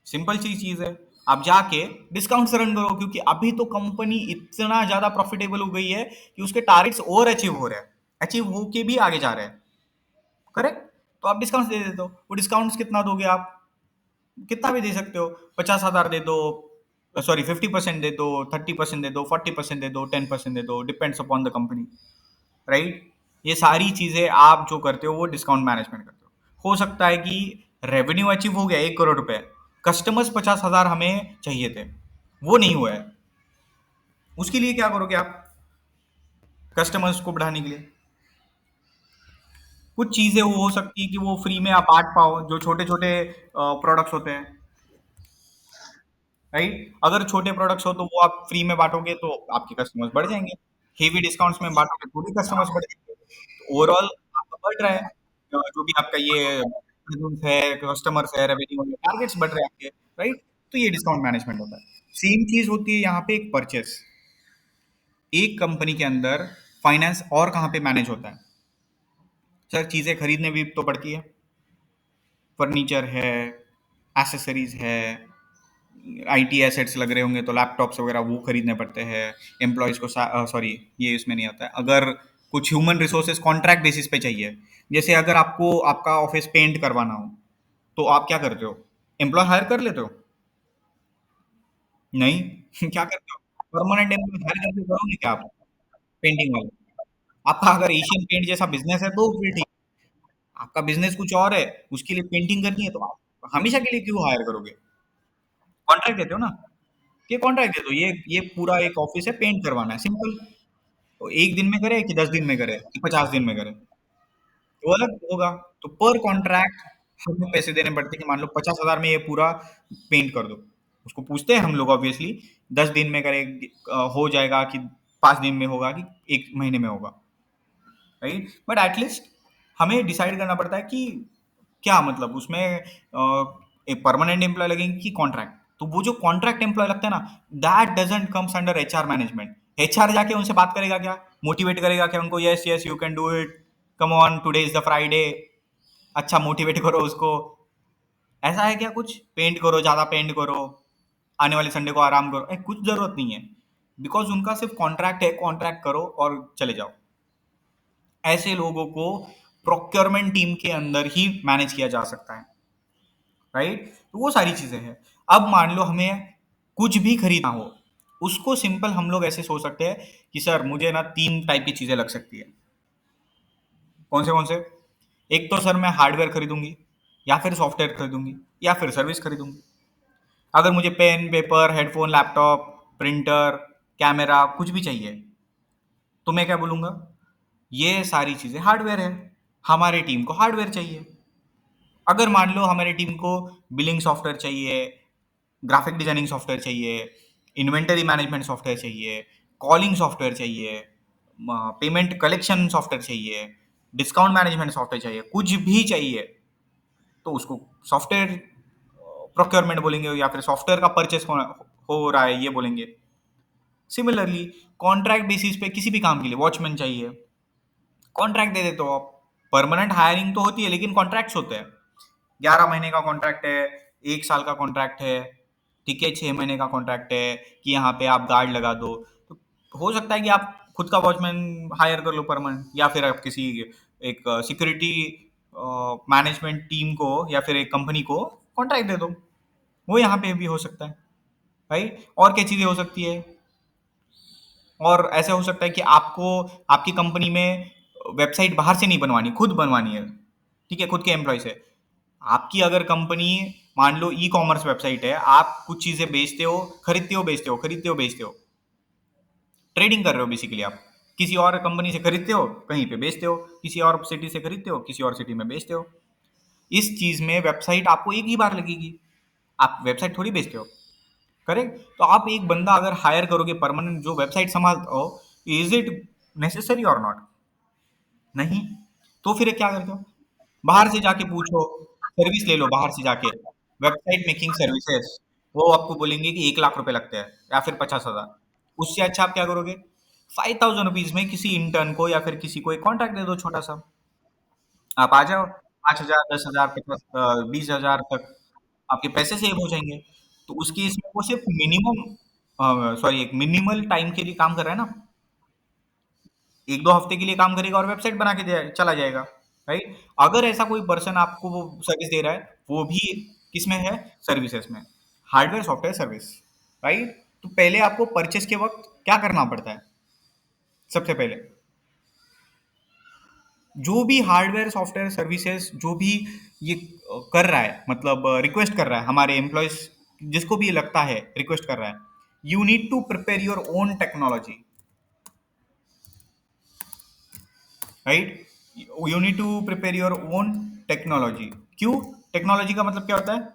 सिंपल सी चीज है, आप जाके डिस्काउंट से रन करो, क्योंकि अभी तो कंपनी इतना ज्यादा प्रॉफिटेबल हो गई है कि उसके टारगेट्स और अचीव हो रहे हैं, अचीव होके भी आगे जा रहे हैं। करेक्ट। तो आप डिस्काउंट दे देते हो, वो डिस्काउंट कितना दोगे आप? कितना भी दे सकते हो, 50,000 दे दो, सॉरी 50% दे दो, 30% दे दो, 40% दे दो, 10% दे दो, depends upon the company. Right. ये सारी चीजें आप जो करते हो वो डिस्काउंट मैनेजमेंट करते हो सकता है कि रेवेन्यू अचीव हो गया 1 करोड़ रुपए, कस्टमर्स 50,000 हमें चाहिए थे, वो नहीं हुआ है। उसके लिए क्या करोगे आप? कस्टमर्स को बढ़ाने के लिए कुछ चीजें वो हो सकती है कि वो फ्री में आप बांट पाओ, जो छोटे छोटे प्रोडक्ट्स होते हैं। राइट। अगर छोटे प्रोडक्ट्स हो तो वो आप फ्री में बांटोगे तो आपके कस्टमर्स बढ़ जाएंगे। हेवी डिस्काउंट्स में बांटोगे तो भी कस्टमर्स बढ़ जाएंगे। ओवरऑल आपका बढ़ रहा है, जो भी आपका ये बिजनेस है, कस्टमर्स है, रेवेन्यू है, टारगेट्स बढ़ रहे हैं आपके। राइट। तो ये डिस्काउंट मैनेजमेंट होता है। सेम चीज होती है यहाँ पे एक परचेस। एक कंपनी के अंदर फाइनेंस और कहाँ पे मैनेज होता है? सर चीजें खरीदने भी तो पड़ती है, फर्नीचर है, एसेसरीज है, आईटी एसेट्स लग रहे होंगे तो लैपटॉप्स वगैरह वो खरीदने पड़ते हैं। एम्प्लॉयज को सॉरी, ये इसमें नहीं आता है। अगर कुछ ह्यूमन रिसोर्सेज कॉन्ट्रैक्ट बेसिस पे चाहिए, जैसे अगर आपको आपका ऑफिस पेंट करवाना हो, तो आप क्या करते हो? एम्प्लॉय हायर कर लेते हो? नहीं। क्या करते हो? परमानेंट एम्प्लॉय हायर करके करोगे क्या आप? पेंटिंग वाले? आपका अगर एशियन पेंट जैसा बिजनेस है तो फिर ठीक। आपका बिजनेस कुछ और है, उसके लिए पेंटिंग करनी है, तो आप हमेशा के लिए क्यों हायर करोगे? कॉन्ट्रैक्ट देते हो ना। ये कॉन्ट्रैक्ट दे दो, ये पूरा एक ऑफिस है, पेंट करवाना है, सिंपल। तो 1 दिन में करे कि 10 दिन में करे कि 50 दिन में करे, वो अलग होगा। तो पर कॉन्ट्रैक्ट हमें पैसे देने पड़ते हैं कि मान लो 50,000 में ये पूरा पेंट कर दो। उसको पूछते हैं हम लोग ऑब्वियसली, 10 दिन में करे, हो जाएगा कि 5 दिन में होगा कि 1 महीने में होगा। राइट। बट एटलीस्ट हमें डिसाइड करना पड़ता है कि क्या मतलब उसमें एक परमानेंट एम्प्लॉय लगेंगे कि कॉन्ट्रैक्ट। तो वो जो कॉन्ट्रैक्ट एम्प्लॉय लगता है ना, that doesn't comes under HR management. HR जाके उनसे बात करेगा क्या? मोटिवेट करेगा क्या उनको? Yes yes you can do it, come on today is the Friday. अच्छा मोटिवेट करो उसको। ऐसा है क्या कुछ? पेंट करो, ज्यादा पेंट करो, आने वाले संडे को आराम करो, कुछ जरूरत नहीं है। बिकॉज उनका सिर्फ कॉन्ट्रैक्ट है, कॉन्ट्रैक्ट करो और चले जाओ। ऐसे लोगों को प्रोक्योरमेंट टीम के अंदर ही मैनेज किया जा सकता है। राइट। तो वो सारी चीजें हैं। अब मान लो हमें कुछ भी खरीदना हो, उसको सिंपल हम लोग ऐसे सोच सकते हैं कि सर मुझे ना 3 टाइप की चीजें लग सकती है। कौन से कौन से? एक तो सर मैं हार्डवेयर खरीदूंगी, या फिर सॉफ्टवेयर खरीदूंगी, या फिर सर्विस खरीदूंगी। अगर मुझे pen, paper, headphone, laptop, printer, camera कुछ भी चाहिए, तो मैं क्या बोलूंगा? ये सारी चीजें हार्डवेयर है, हमारी टीम को हार्डवेयर चाहिए। अगर मान लो हमारी टीम को बिलिंग सॉफ्टवेयर चाहिए, ग्राफिक डिजाइनिंग सॉफ्टवेयर चाहिए, इन्वेंटरी मैनेजमेंट सॉफ्टवेयर चाहिए, कॉलिंग सॉफ्टवेयर चाहिए, पेमेंट कलेक्शन सॉफ्टवेयर चाहिए, डिस्काउंट मैनेजमेंट सॉफ्टवेयर चाहिए, कुछ भी चाहिए, तो उसको सॉफ्टवेयर प्रोक्योरमेंट बोलेंगे, या फिर सॉफ्टवेयर का परचेस हो रहा है ये बोलेंगे। सिमिलरली कॉन्ट्रैक्ट बेसिस पे किसी भी काम के लिए वॉचमैन चाहिए, कॉन्ट्रैक्ट दे देते हो आप। परमानेंट हायरिंग तो होती है लेकिन कॉन्ट्रैक्ट्स होते हैं। 11 महीने का कॉन्ट्रैक्ट है, 1 साल का कॉन्ट्रैक्ट है, ठीक है, 6 महीने का कॉन्ट्रैक्ट है कि यहाँ पे आप गार्ड लगा दो। तो हो सकता है कि आप खुद का वॉचमैन हायर कर लो परमानेंट, या फिर आप किसी एक सिक्योरिटी मैनेजमेंट टीम को या फिर एक कंपनी को कॉन्ट्रैक्ट दे दो। वो यहाँ पे भी हो सकता है। राइट। और क्या चीज़ें हो सकती है? और ऐसा हो सकता है कि आपको आपकी कंपनी में वेबसाइट बाहर से नहीं बनवानी, खुद बनवानी है। ठीक है, खुद के एम्प्लॉय से। आपकी अगर कंपनी मान लो ई कॉमर्स वेबसाइट है, आप कुछ चीजें बेचते हो, खरीदते हो, बेचते हो, खरीदते हो, बेचते हो, ट्रेडिंग कर रहे हो बेसिकली आप। किसी और कंपनी से खरीदते हो, कहीं पे बेचते हो, किसी और सिटी से खरीदते हो, किसी और सिटी में बेचते हो। इस चीज में वेबसाइट आपको एक ही बार लगेगी, आप वेबसाइट थोड़ी बेचते हो। करेक्ट। तो आप एक बंदा अगर हायर करोगे परमानेंट जो वेबसाइट संभालता हो, इज इट नेसेसरी और नॉट? नहीं। तो फिर क्या करते हो? बाहर से जाके पूछो, सर्विस ले लो बाहर से जाके, वेबसाइट मेकिंग सर्विसेज। वो आपको बोलेंगे कि 1 लाख रुपए लगते हैं या फिर 50,000। उससे अच्छा आप क्या करोगे? 5,000 रुपीज में किसी इंटर्न को या फिर किसी को एक कॉन्ट्रैक्ट दे दो छोटा सा। आप आ जाओ, 5,000, 10,000, 50, 20,000 तक आपके पैसे सेव हो जाएंगे। तो उस केस में वो सिर्फ मिनिमम, सॉरी, एक मिनिमल टाइम के लिए काम कर रहा है ना, 1-2 हफ्ते के लिए काम करेगा और वेबसाइट बना के चला जाएगा, राइट? अगर ऐसा कोई पर्सन आपको वो सर्विस दे रहा है, वो भी किसमें है? सर्विसेज में, हार्डवेयर सॉफ्टवेयर सर्विस, राइट? तो पहले आपको परचेस के वक्त क्या करना पड़ता है? सबसे पहले जो भी हार्डवेयर सॉफ्टवेयर सर्विसेज जो भी ये कर रहा है, मतलब रिक्वेस्ट कर रहा है हमारे एम्प्लॉयज, जिसको भी ये लगता है रिक्वेस्ट कर रहा है, you need to prepare your own technology, right? You need to prepare your own technology. क्यों? टेक्नोलॉजी का मतलब क्या होता है?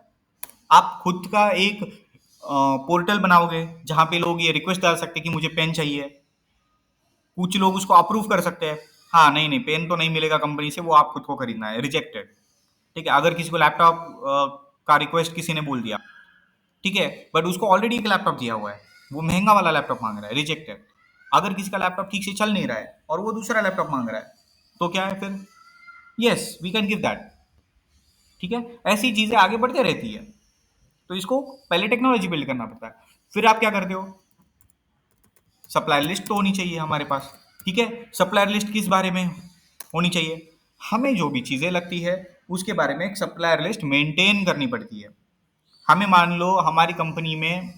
आप खुद का एक पोर्टल बनाओगे जहां पे लोग ये रिक्वेस्ट डाल सकते हैं कि मुझे पेन चाहिए, कुछ लोग उसको अप्रूव कर सकते हैं, हाँ नहीं नहीं पेन तो नहीं मिलेगा कंपनी से, वो आप खुद को खरीदना है, रिजेक्टेड। ठीक है, अगर किसी को लैपटॉप का रिक्वेस्ट किसी ने बोल दिया, ठीक है, बट उसको ऑलरेडी एक लैपटॉप दिया हुआ है, वो महंगा वाला लैपटॉप मांग रहा है, रिजेक्टेड। अगर किसी का लैपटॉप ठीक से चल नहीं रहा है और वो दूसरा लैपटॉप मांग रहा है, तो क्या है फिर? Yes, we can give that. ठीक है, ऐसी चीजें आगे बढ़ते रहती है। तो इसको पहले टेक्नोलॉजी बिल्ड करना पड़ता है, फिर आप क्या करते हो? सप्लायर लिस्ट तो होनी चाहिए हमारे पास। ठीक है, सप्लायर लिस्ट किस बारे में होनी चाहिए? हमें जो भी चीजें लगती है उसके बारे में एक सप्लायर लिस्ट मेंटेन करनी पड़ती है। हमें मान लो हमारी कंपनी में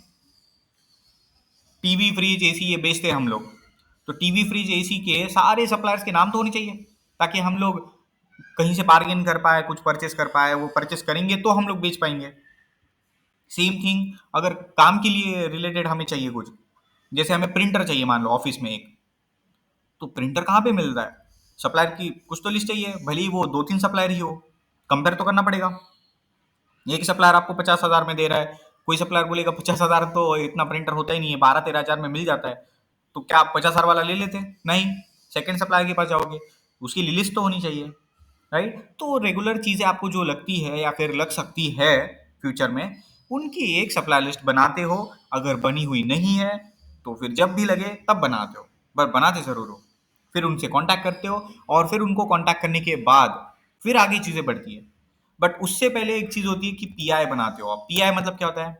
टीवी फ्रिज एसी ये बेचते हैं हम लोग, तो टीवी फ्रिज एसी के सारे सप्लायर्स के नाम तो होने चाहिए, ताकि हम लोग कहीं से बार्गेन कर पाए, कुछ परचेस कर पाए, वो परचेस करेंगे तो हम लोग बेच पाएंगे। सेम थिंग, अगर काम के लिए रिलेटेड हमें चाहिए कुछ, जैसे हमें प्रिंटर चाहिए मान लो ऑफिस में एक, तो प्रिंटर कहाँ पे मिल रहा है? सप्लायर की कुछ तो लिस्ट चाहिए, भले ही वो 2-3 सप्लायर ही हो, कंपेयर तो करना पड़ेगा। एक सप्लायर आपको 50,000 में दे रहा है, कोई सप्लायर बोलेगा 50,000 तो इतना प्रिंटर होता ही नहीं है, 12-13 हज़ार में मिल जाता है, तो क्या आप 50,000 वाला ले लेते? नहीं, सेकंड सप्लायर के पास जाओगे, उसकी लिस्ट तो होनी चाहिए, राइट? तो रेगुलर चीजें आपको जो लगती है या फिर लग सकती है फ्यूचर में, उनकी एक सप्लाई लिस्ट बनाते हो। अगर बनी हुई नहीं है तो फिर जब भी लगे तब बनाते हो, पर बनाते जरूर हो। फिर उनसे कांटेक्ट करते हो, और फिर उनको कांटेक्ट करने के बाद फिर आगे चीजें बढ़ती है। बट उससे पहले एक चीज होती है कि पीआई बनाते हो आप। पीआई मतलब क्या होता है?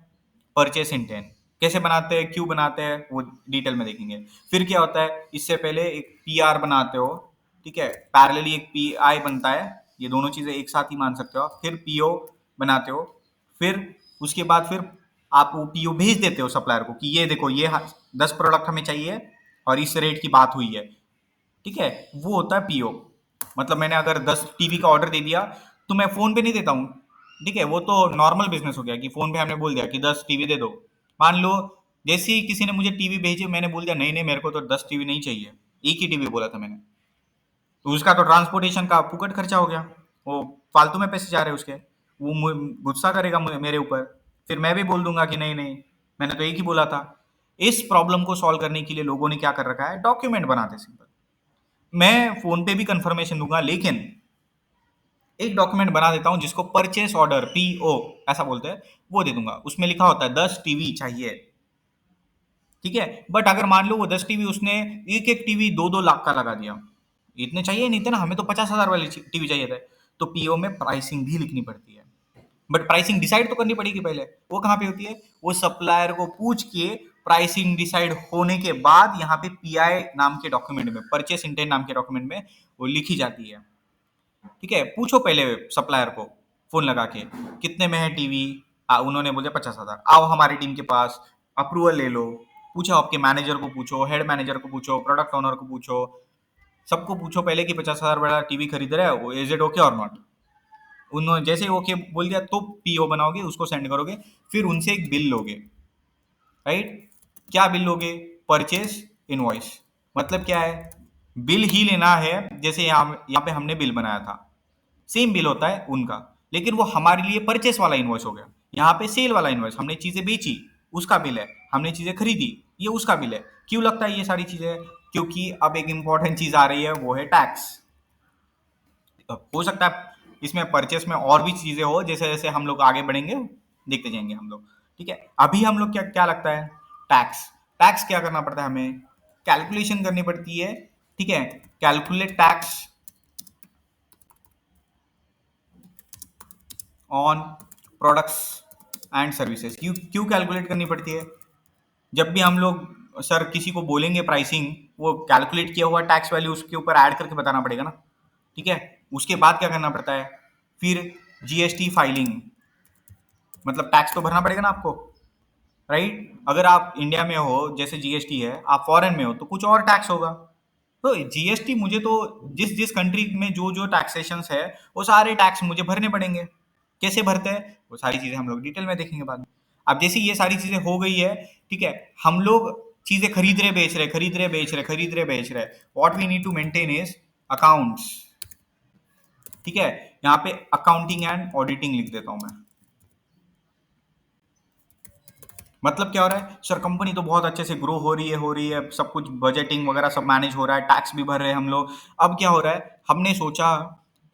Purchase intent. कैसे बनाते हैं, क्यों बनाते हैं, वो डिटेल में देखेंगे। फिर क्या होता है, इससे पहले एक पीआर बनाते हो, ठीक है, पैरेलली एक पीआई बनता है, ये दोनों चीजें एक साथ ही मान सकते हो आप। फिर पीओ बनाते हो, फिर उसके बाद फिर आप वो पीओ भेज देते हो सप्लायर को कि ये देखो ये 10 प्रोडक्ट हमें चाहिए और इस रेट की बात हुई है। ठीक है, वो होता है पीओ। मतलब मैंने अगर 10 टीवी का ऑर्डर दे दिया, तो मैं फोन पे नहीं देता हूँ। ठीक है, वो तो नॉर्मल बिजनेस हो गया कि फोन पे हमने बोल दिया कि 10 टीवी दे दो। मान लो जैसे ही किसी ने मुझे टीवी भेजे, मैंने बोल दिया नहीं नहीं मेरे को तो 10 टीवी नहीं चाहिए, एक ही टीवी बोला था मैंने, तो उसका तो ट्रांसपोर्टेशन का फुकट खर्चा हो गया, वो फालतू में पैसे जा रहे हैं उसके। वो गुस्सा करेगा मेरे ऊपर, फिर मैं भी बोल दूंगा कि नहीं नहीं मैंने तो एक ही बोला था। इस प्रॉब्लम को सॉल्व करने के लिए लोगों ने क्या कर रखा है, डॉक्यूमेंट बनाते सिंपल। मैं फोन पे भी कंफर्मेशन दूंगा, लेकिन एक डॉक्यूमेंट बना देता हूं जिसको परचेस ऑर्डर, पीओ ऐसा बोलते हैं, वो दे दूंगा। उसमें लिखा होता है 10 टीवी चाहिए। ठीक है, बट अगर मान लो वो 10 टीवी उसने एक एक टीवी 2-2 लाख का लगा दिया, इतने चाहिए नहीं थे ना, हमें तो 50,000 वाली टीवी चाहिए थे, तो पीओ में प्राइसिंग भी लिखनी पड़ती है। बट प्राइसिंग डिसाइड तो करनी पड़ेगी पहले। वो कहाँ पे होती है? वो सप्लायर को पूछ के प्राइसिंग डिसाइड होने के बाद यहाँ पे पीआई नाम के डॉक्यूमेंट में, परचेस इंटेंट नाम के डॉक्यूमेंट में वो लिखी जाती है। ठीक है, पूछो पहले सप्लायर को फोन लगा के कितने में है टीवी। उन्होंने बोला 50,000, आओ हमारी टीम के पास, अप्रूवल ले लो। पूछो आपके मैनेजर को, पूछो हेड मैनेजर को, पूछो प्रोडक्ट ओनर को, पूछो सबको पूछो पहले कि 50,000 वाला टीवी खरीद रहा है वो, इज इट ओके और नॉट। उन्होंने जैसे ही ओके बोल दिया तो पीओ बनाओगे, उसको सेंड करोगे, फिर उनसे एक बिल लोगे, राइट? क्या बिल लोगे? Purchase invoice. मतलब क्या है? बिल ही लेना है, जैसे यहाँ पे हमने बिल बनाया था, सेम बिल होता है उनका, लेकिन वो हमारे लिए परचेस वाला इनवॉइस हो गया। यहाँ पे सेल वाला इनवॉइस, हमने चीजें बेची उसका बिल है, हमने चीजें खरीदी ये उसका बिल है। क्यों लगता है ये सारी चीजें? क्योंकि अब एक इंपॉर्टेंट चीज आ रही है, वो है टैक्स। हो सकता है इसमें परचेस में और भी चीजें हो, जैसे जैसे हम लोग आगे बढ़ेंगे देखते जाएंगे हम लोग। ठीक है, अभी हम लोग क्या क्या लगता है? टैक्स। टैक्स क्या करना पड़ता है हमें? कैलकुलेशन करनी पड़ती है। ठीक है, calculate tax on products and services. क्यों क्यों कैलकुलेट करनी पड़ती है? जब भी हम लोग सर किसी को बोलेंगे प्राइसिंग, वो कैलकुलेट किया हुआ टैक्स वैल्यू उसके ऊपर ऐड करके बताना पड़ेगा ना, ठीक है। उसके बाद क्या करना पड़ता है फिर? जीएसटी फाइलिंग, मतलब टैक्स तो भरना पड़ेगा ना आपको, राइट। अगर आप इंडिया में हो, जैसे जीएसटी है, आप फॉरेन में हो तो कुछ और टैक्स होगा। तो जीएसटी मुझे तो जिस जिस कंट्री में जो जो टैक्सेशन है वो सारे टैक्स मुझे भरने पड़ेंगे। कैसे भरते हैं वो सारी चीजें हम लोग डिटेल में देखेंगे बाद में। अब जैसे ये सारी चीजें हो गई है, ठीक है, हम लोग चीजें खरीद रहे बेच रहे, खरीद रहे बेच रहे, खरीद रहे बेच रहे, what we need to maintain is accounts, ठीक है। यहाँ पे अकाउंटिंग एंड ऑडिटिंग लिख देता हूं मैं। मतलब क्या हो रहा है सर, कंपनी तो बहुत अच्छे से ग्रो हो रही है, सब कुछ बजटिंग वगैरह सब मैनेज हो रहा है, टैक्स भी भर रहे हैं हम लोग। अब क्या हो रहा है, हमने सोचा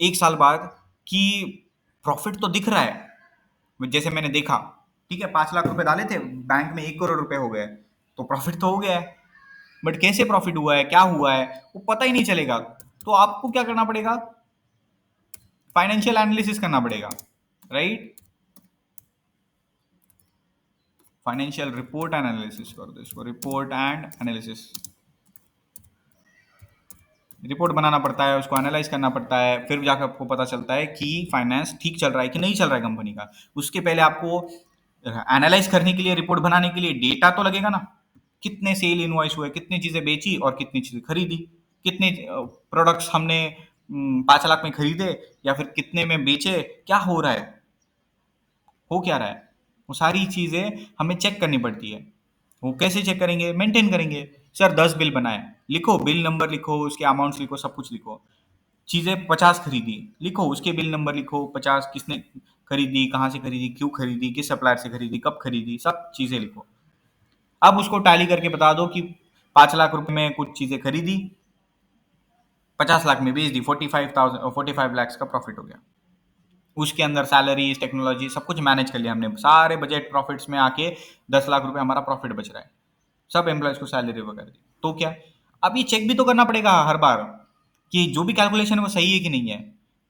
एक साल बाद कि प्रॉफिट तो दिख रहा है, जैसे मैंने देखा, ठीक है, 5 लाख रुपए डाले थे बैंक में, 1 करोड़ रुपए हो गए, तो प्रॉफिट तो हो गया है। बट कैसे प्रॉफिट हुआ है, क्या हुआ है, वो पता ही नहीं चलेगा। तो आपको क्या करना पड़ेगा? फाइनेंशियल एनालिसिस करना पड़ेगा, राइट। फाइनेंशियल रिपोर्ट एनालिसिस कर दो इसको, रिपोर्ट एंड एनालिसिस। रिपोर्ट बनाना पड़ता है, उसको एनालाइज करना पड़ता है, फिर जाकर आपको पता चलता है कि फाइनेंस ठीक चल रहा है कि नहीं चल रहा है कंपनी का। उसके पहले आपको एनालाइज करने के लिए, रिपोर्ट बनाने के लिए डेटा तो लगेगा ना। कितने सेल इनवॉइस हुए, कितनी चीजें बेची और कितनी चीजें खरीदी, कितने प्रोडक्ट्स हमने 5 लाख में खरीदे या फिर कितने में बेचे, क्या हो रहा है, हो क्या रहा है, वो सारी चीजें हमें चेक करनी पड़ती है। वो कैसे चेक करेंगे? मेंटेन करेंगे। सर 10 बिल बनाए, लिखो बिल नंबर, लिखो उसके अमाउंट्स, लिखो सब कुछ लिखो। चीजें 50 खरीदी, लिखो उसके बिल नंबर, लिखो 50 किसने खरीदी, कहाँ से खरीदी, क्यों खरीदी, किस सप्लायर से खरीदी, कब खरीदी, सब चीजें लिखो। अब उसको टैली करके बता दो कि 5 लाख रुपए में कुछ चीजें खरीदी, 50 लाख में बेच दी, 45 लाख का प्रॉफिट हो गया। उसके अंदर सैलरी, टेक्नोलॉजी सब कुछ मैनेज कर लिया हमने, सारे बजट प्रॉफिट्स में आके 10 लाख रुपए हमारा प्रॉफिट बच रहा है, सब एम्प्लॉयज को सैलरी वगैरह दी। तो क्या, अब ये चेक भी तो करना पड़ेगा हर बार कि जो भी कैलकुलेशन है वो सही है कि नहीं है।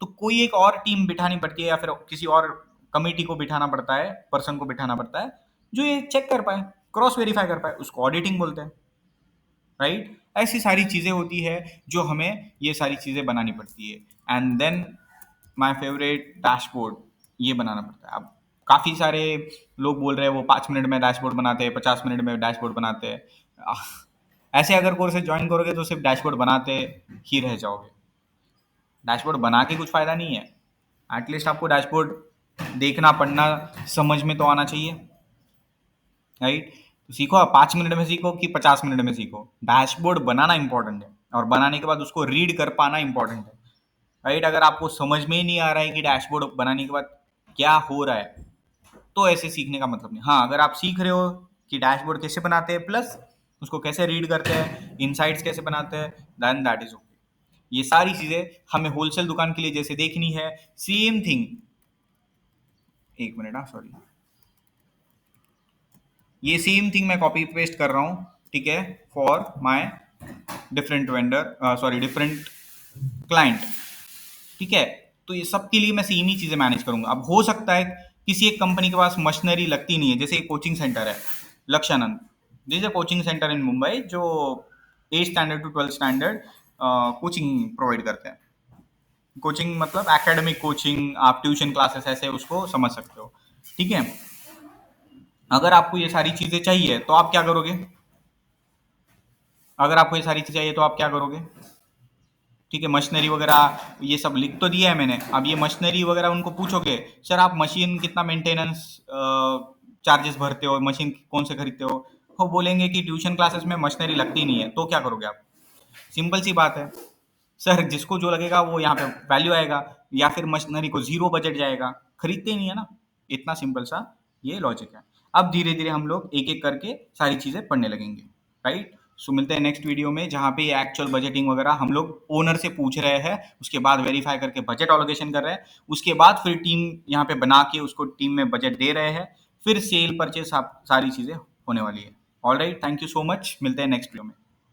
तो कोई एक और टीम बिठानी पड़ती है या फिर किसी और कमिटी को बिठाना पड़ता है, पर्सन को बिठाना पड़ता है जो ये चेक कर पाए, क्रॉस वेरीफाई कर पाए, उसको ऑडिटिंग बोलते हैं, राइट। ऐसी सारी चीजें होती है जो हमें ये सारी चीजें बनानी पड़ती है। And then my favourite, dashboard, ये बनाना पड़ता है। अब काफी सारे लोग बोल रहे हैं वो 5 मिनट में डैशबोर्ड बनाते हैं, 50 मिनट में डैशबोर्ड बनाते हैं। ऐसे अगर कोर्सेज ज्वाइन करोगे तो सिर्फ डैशबोर्ड बनाते ही रह जाओगे। डैशबोर्ड बना के कुछ फायदा नहीं है। एटलीस्ट आपको डैशबोर्ड देखना, पढ़ना, समझ में तो आना चाहिए, राइट। तो सीखो, आप 5 मिनट में सीखो कि 50 मिनट में सीखो, डैशबोर्ड बनाना इंपॉर्टेंट है और बनाने के बाद उसको रीड कर पाना इंपॉर्टेंट है, राइट। अगर आपको समझ में ही नहीं आ रहा है कि डैशबोर्ड बनाने के बाद क्या हो रहा है, तो ऐसे सीखने का मतलब नहीं। हाँ, अगर आप सीख रहे हो कि डैशबोर्ड कैसे बनाते हैं, प्लस उसको कैसे रीड करते हैं, इनसाइट्स कैसे बनाते हैं, देन दैट इज ओके। ये सारी चीजें हमें होलसेल दुकान के लिए जैसे देखनी है, सेम थिंग। एक मिनट, हाँ सॉरी, ये सेम थिंग मैं कॉपी पेस्ट कर रहा हूँ, ठीक है, for my different vendor, sorry different client, ठीक है। तो ये सब के लिए मैं सेम ही चीजें मैनेज करूंगा। अब हो सकता है किसी एक कंपनी के पास मशीनरी लगती नहीं है, जैसे एक कोचिंग सेंटर है Lakshyanand, this a coaching centre in Mumbai जो 8 standard to 12 standard coaching provide करते हैं। कोचिंग मतलब एकेडमिक कोचिंग, आप ट्यूशन क्लासेस ऐसे उसको समझ सकते हो, ठीक है। अगर आपको ये सारी चीजें चाहिए तो आप क्या करोगे? अगर आपको ये सारी चीजें चाहिए तो आप क्या करोगे? ठीक है, मशीनरी वगैरह ये सब लिख तो दिया है मैंने। अब ये मशीनरी वगैरह उनको पूछोगे, सर आप मशीन कितना मेंटेनेंस चार्जेस भरते हो, मशीन कौन से खरीदते हो, वो बोलेंगे कि ट्यूशन क्लासेस में मशीनरी लगती नहीं है। तो क्या करोगे आप? सिंपल सी बात है सर, जिसको जो लगेगा वो यहाँ पे वैल्यू आएगा, या फिर मशीनरी को जीरो बजट जाएगा, खरीदते ही नहीं है ना। इतना सिंपल सा ये लॉजिक है। अब धीरे धीरे हम लोग एक एक करके सारी चीजें पढ़ने लगेंगे, राइट। सो मिलते हैं नेक्स्ट वीडियो में, जहाँ पे एक्चुअल बजटिंग वगैरह हम लोग ओनर से पूछ रहे हैं, उसके बाद वेरीफाई करके बजट ऑलोकेशन कर रहे हैं, उसके बाद फिर टीम यहाँ पे बना के उसको टीम में बजट दे रहे हैं, फिर सेल परचेस सारी चीजें होने वाली है। All right, thank you so much, मिलते हैं नेक्स्ट वीडियो में।